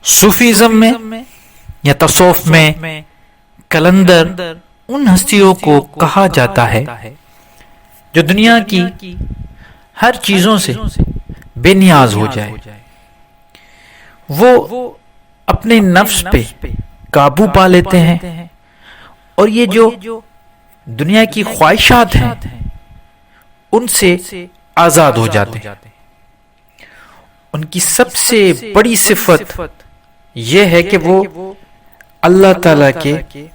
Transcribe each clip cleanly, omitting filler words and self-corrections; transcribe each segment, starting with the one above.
Sufism میں یا تصوف میں کلندر ان ہستیوں کو کہا جاتا ہے جو دنیا کی ہر چیزوں سے بے نیاز ہو جائے. وہ اپنے نفس پہ قابو پا لیتے ہیں اور یہ جو دنیا کی خواہشات ہیں ان سے آزاد ہو جاتے ہیں. ان کی سب سے بڑی صفت یہ ہے کہ وہ اللہ تعالی کے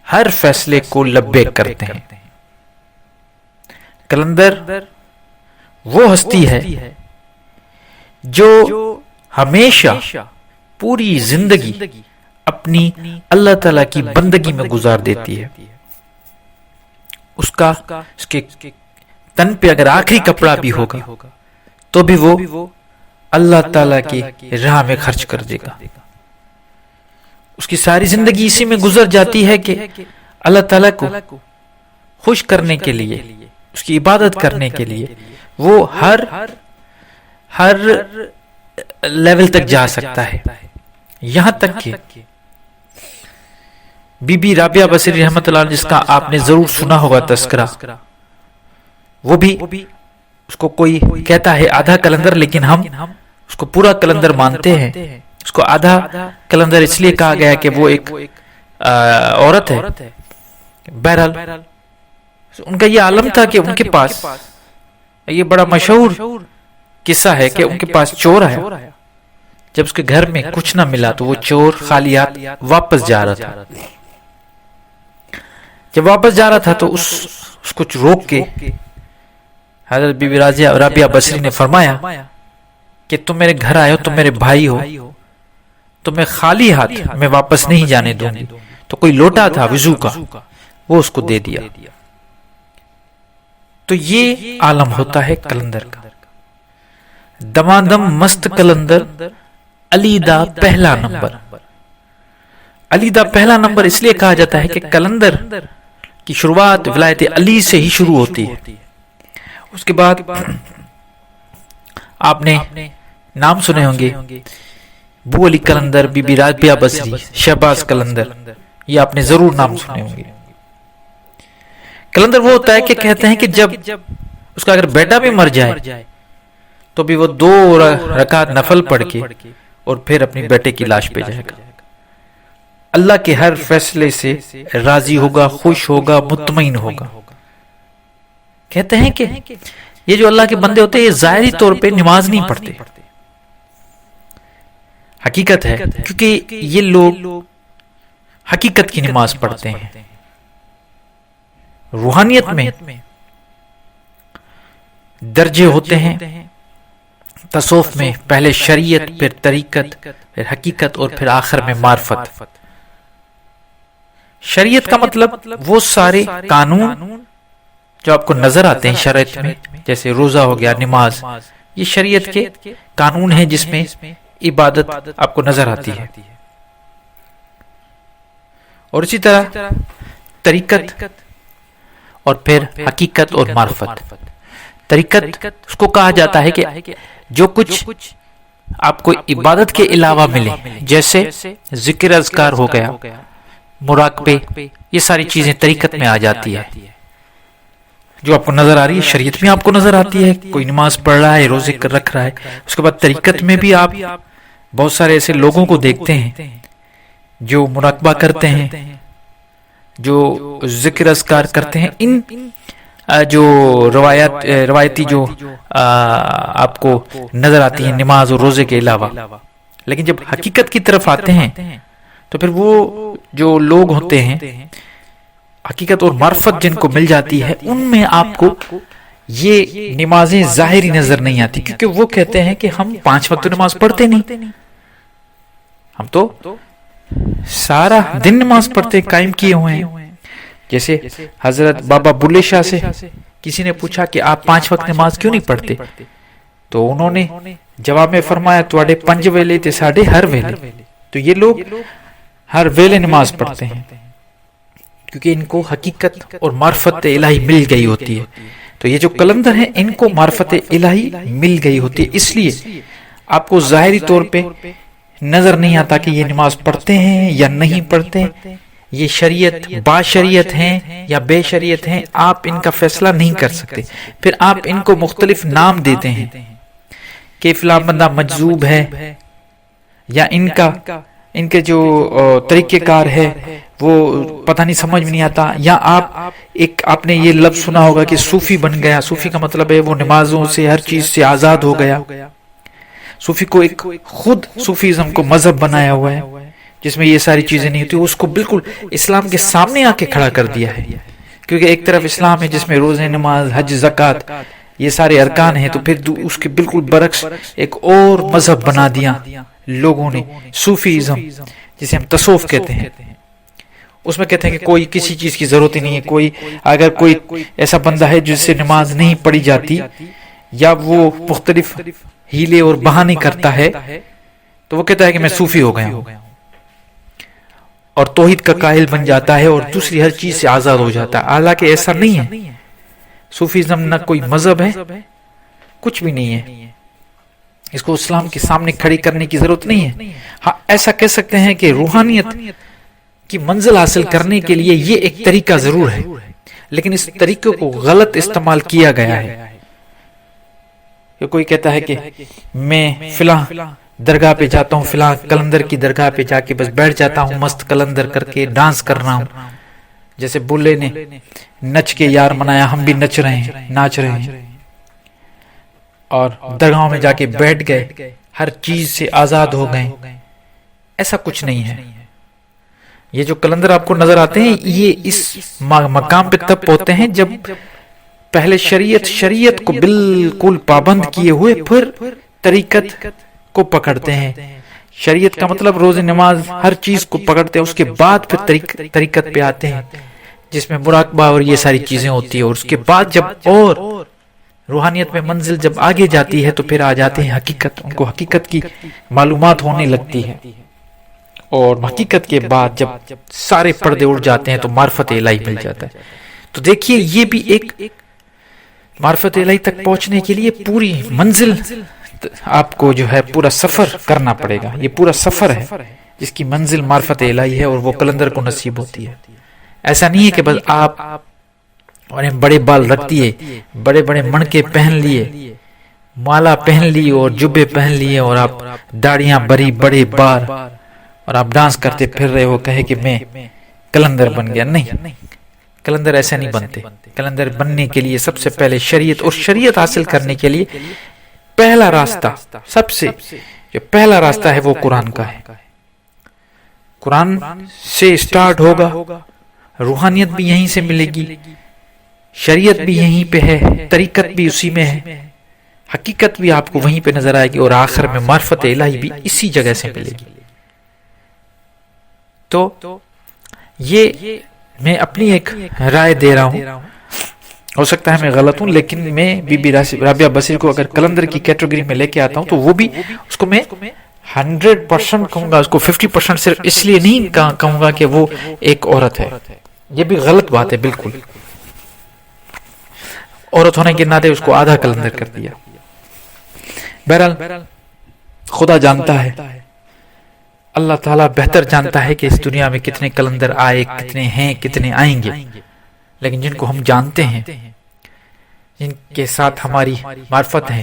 ہر فیصلے کو لبیک کرتے ہیں. کلندر وہ ہستی ہے جو ہمیشہ پوری زندگی اپنی اللہ تعالی کی بندگی میں گزار دیتی ہے. اس کے تن پہ اگر آخری کپڑا بھی ہوگا تو بھی وہ اللہ تعالی کی راہ میں خرچ کر دے گا. اس کی ساری زندگی اسی میں گزر جاتی ہے کہ اللہ تعالی کو خوش کرنے کے لیے، اس کی عبادت کرنے کے لیے وہ ہر لیول تک جا سکتا ہے. یہاں تک کہ بی بی رابعہ بصری رحمۃ اللہ علیہ جس کا آپ نے ضرور سنا ہوگا تذکرہ، وہ بھی اس کو کوئی کہتا ہے آدھا کلندر، لیکن ہم اس کو پورا کلندر مانتے ہیں. اس کو آدھا کلندر اس لیے کہا گیا کہ وہ ایک عورت ہے. بہرحال ان کا یہ عالم تھا کہ ان کے پاس، یہ بڑا مشہور قصہ ہے کہ ان کے پاس چور آیا. جب اس کے گھر میں کچھ نہ ملا تو وہ چور خالی ہاتھ واپس جا رہا تھا. جب واپس جا رہا تھا تو اس کو روک کے حضرت بی بی رابعہ بصری نے فرمایا کہ تم میرے گھر آئے ہو، تم میرے بھائی ہو، تو میں خالی ہاتھ میں واپس نہیں جانے دوں گی. تو کوئی لوٹا تھا وضو کا، وہ اس کو دے دیا. تو یہ عالم ہوتا ہے کلندر کا. دمادم مست کلندر علی دا پہلا نمبر. علی دا پہلا نمبر اس لیے کہا جاتا ہے کہ کلندر کی شروعات ولایت علی سے ہی شروع ہوتی ہے. اس کے بعد آپ نے نام سنے ہوں گے بو علی کلندر، بی بی رابعہ بصری، شہباز کلندر، یہ آپ نے ضرور نام سنے ہوں گے. کلندر وہ ہوتا ہے کہ کہتے ہیں کہ جب اس کا اگر بیٹا بھی مر جائے تو بھی وہ 2 رکعت نفل پڑھ کے اور پھر اپنی بیٹے کی لاش پہ جائے گا. اللہ کے ہر فیصلے سے راضی ہوگا، خوش ہوگا، مطمئن ہوگا. کہتے ہیں کہ یہ جو اللہ کے بندے ہوتے ہیں یہ ظاہری طور پہ نماز نہیں پڑھتے. حقیقت ہے کیونکہ یہ لوگ حقیقت کی نماز پڑھتے ہیں. روحانیت میں درجے ہوتے ہیں. تصوف میں پہلے شریعت، پھر طریقت، پھر حقیقت اور پھر آخر میں معرفت. شریعت کا مطلب وہ سارے قانون جو آپ کو نظر آتے ہیں شریعت میں، جیسے روزہ ہو گیا، نماز، یہ شریعت کے قانون ہیں جس میں عبادت آپ کو نظر آتی ہے. اور اسی طرح طریقت اور پھر حقیقت اور معرفت. طریقت اس کو کہا جاتا ہے کہ جو کچھ آپ کو عبادت کے علاوہ ملے، جیسے ذکر اذکار ہو گیا، مراقبے، یہ ساری چیزیں طریقت میں آ جاتی ہے. جو آپ کو نظر آ رہی ہے شریعت میں آپ کو نظر آتی ہے. کوئی نماز پڑھ رہا ہے، روزے رکھ رہا ہے. اس کے بعد طریقت میں بھی آپ بہت سارے ایسے لوگوں کو دیکھتے ہیں جو مراقبہ کرتے ہیں، جو ذکر اذکار کرتے ہیں. ان جو روایتی جو آپ کو نظر آتی ہیں نماز اور روزے کے علاوہ. لیکن جب حقیقت کی طرف آتے ہیں تو پھر وہ جو لوگ ہوتے ہیں حقیقت اور معرفت جن کو مل جاتی ہے، ان میں آپ کو یہ نمازیں ظاہری نظر نہیں آتی، کیونکہ وہ کہتے ہیں کہ ہم 5 وقت نماز پڑھتے نہیں، ہم تو سارا دن نماز پڑھتے قائم کیے ہوئے ہیں. جیسے حضرت بابا بلے شاہ سے کسی نے پوچھا کہ آپ 5 وقت نماز کیوں نہیں پڑھتے، تو انہوں نے جواب میں فرمایا تواڈے 5 ویلے تے ساڈے ہر ویلے. تو یہ لوگ ہر ویلے نماز پڑھتے ہیں کیونکہ ان کو حقیقت اور معرفت الہی مل گئی ہوتی ہے. تو یہ جو کلندر ہیں ان کو معرفت الہی مل گئی ہوتی ہے، اس لیے آپ کو ظاہری طور پہ نظر نہیں آتا کہ یہ نماز پڑھتے ہیں یا نہیں پڑھتے، یہ شریعت با شریعت ہیں یا بے شریعت ہیں، آپ ان کا فیصلہ نہیں کر سکتے. پھر آپ ان کو مختلف نام دیتے ہیں کہ فلاں بندہ مجذوب ہے، یا ان کے جو طریقہ کار ہے وہ پتہ نہیں سمجھ میں نہیں آتا. یا آپ نے یہ لفظ سنا ہوگا کہ صوفی بن گیا. صوفی کا مطلب ہے وہ نمازوں سے ہر چیز سے آزاد ہو گیا. صوفی کو ایک خود صوفیزم کو مذہب بنایا ہوا ہے جس میں یہ ساری چیزیں نہیں ہوتی. اس کو بالکل اسلام کے سامنے آ کے کھڑا کر دیا ہے، کیونکہ ایک طرف اسلام ہے جس میں روزے، نماز، حج، زکوٰۃ یہ سارے ارکان ہیں، تو پھر اس کے بالکل برعکس ایک اور مذہب بنا دیا لوگوں نے، صوفیزم جسے ہم تصوف کہتے ہیں. اس میں کہتے ہیں کہ کوئی کسی چیز کی ضرورت ہی نہیں ہے. اگر کوئی ایسا بندہ ہے جس سے نماز نہیں پڑھی جاتی یا وہ مختلف ہیلے اور بہانے کرتا ہے تو وہ کہتا ہے کہ میں صوفی ہو گیا ہوں، اور توحید کا قائل بن جاتا ہے اور دوسری ہر چیز سے آزاد ہو جاتا ہے. حالانکہ ایسا نہیں ہے. صوفیزم نہ کوئی مذہب ہے، کچھ بھی نہیں ہے. اس کو اسلام کے سامنے کھڑی کرنے کی ضرورت نہیں ہے. ہاں ایسا کہہ سکتے ہیں کہ روحانیت کی منزل حاصل کرنے کے لیے یہ ایک طریقہ ضرور ہے، لیکن اس طریقے کو غلط استعمال کیا گیا ہے. کہ کوئی کہتا ہے کہ میں فلاں درگاہ پہ جاتا ہوں، فلاں کلندر کی درگاہ پہ جا کے بس بیٹھ جاتا ہوں، مست کلندر کر کے ڈانس کر رہا ہوں. جیسے بلے نے نچ کے یار منایا، ہم بھی نچ رہے ہیں، ناچ رہے ہیں، اور درگاہوں میں جا کے بیٹھ گئے، ہر چیز سے آزاد ہو گئے. ایسا کچھ نہیں ہے. یہ جو کلندر آپ کو نظر آتے ہیں یہ اس مقام پہ تب ہوتے ہیں جب پہلے شریعت کو بالکل پابند کیے ہوئے پھر طریقت کو پکڑتے ہیں. شریعت کا مطلب روزے، نماز، ہر چیز کو پکڑتے ہیں، اس کے بعد پھر طریقت پہ آتے ہیں جس میں مراقبہ اور یہ ساری چیزیں ہوتی ہیں. اور اس کے بعد جب اور روحانیت میں منزل جب آگے جاتی ہے تو پھر آ جاتے ہیں حقیقت. ان کو حقیقت کی معلومات ہونے لگتی ہے، اور حقیقت کے بعد جب سارے پردے اڑ جاتے ہیں تو معرفت الہی مل جاتا ہے. تو دیکھیے یہ بھی ایک معرفت الہی تک پہنچنے کے لیے پوری منزل آپ کو جو ہے پورا سفر کرنا پڑے گا. یہ پورا سفر ہے جس کی منزل معرفت الہی ہے، اور وہ کلندر کو نصیب ہوتی ہے. ایسا نہیں ہے کہ بس آپ اور بڑے بال رکھ دیے، بڑے بڑے مڑکے پہن لیے، مالا پہن لی اور جبے پہن لیے، اور آپ داڑیاں بڑی بڑے بال اور آپ ڈانس کرتے پھر رہے ہو، کہے کہ میں کلندر بن گیا. نہیں، کلندر ایسے نہیں بنتے. کلندر بننے کے لیے سب سے پہلے شریعت، اور شریعت حاصل کرنے کے لیے پہلا راستہ، سب سے جو پہلا راستہ ہے وہ قرآن کا ہے. قرآن سے سٹارٹ ہوگا، روحانیت بھی یہیں سے ملے گی، شریعت بھی یہیں پہ ہے، طریقت بھی اسی میں ہے، حقیقت بھی آپ کو وہیں پہ نظر آئے گی، اور آخر میں معرفت الہی بھی اسی جگہ سے ملے گی. تو یہ میں اپنی ایک رائے دے رہا ہوں، ہو سکتا ہے میں غلط ہوں، لیکن میں بی بی رابعہ بصری کو اگر کلندر کی کیٹیگری میں لے کے آتا ہوں تو وہ بھی اس کو میں 100% کہوں گا، اس کو 50% صرف اس لیے نہیں کہوں گا کہ وہ ایک عورت ہے. یہ بھی غلط بات ہے بالکل. عورت ہونے کے ناطے اس کو آدھا کلندر کر دیا. بہرحال خدا جانتا ہے، اللہ تعالیٰ بہتر جانتا ہے کہ اس دنیا میں کتنے کلندر آئے، کتنے ہیں، کتنے آئیں گے. لیکن جن کو ہم جانتے ہیں، جن کے ساتھ ہماری معرفت ہے،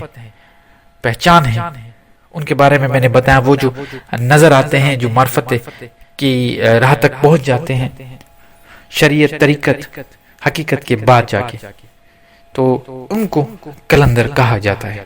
پہچان ہے، ان کے بارے میں نے بتایا. وہ جو نظر آتے ہیں، جو معرفت کی راہ تک پہنچ جاتے ہیں شریعت، طریقت، حقیقت کے بعد جا کے، تو ان کو کلندر کہا جاتا ہے.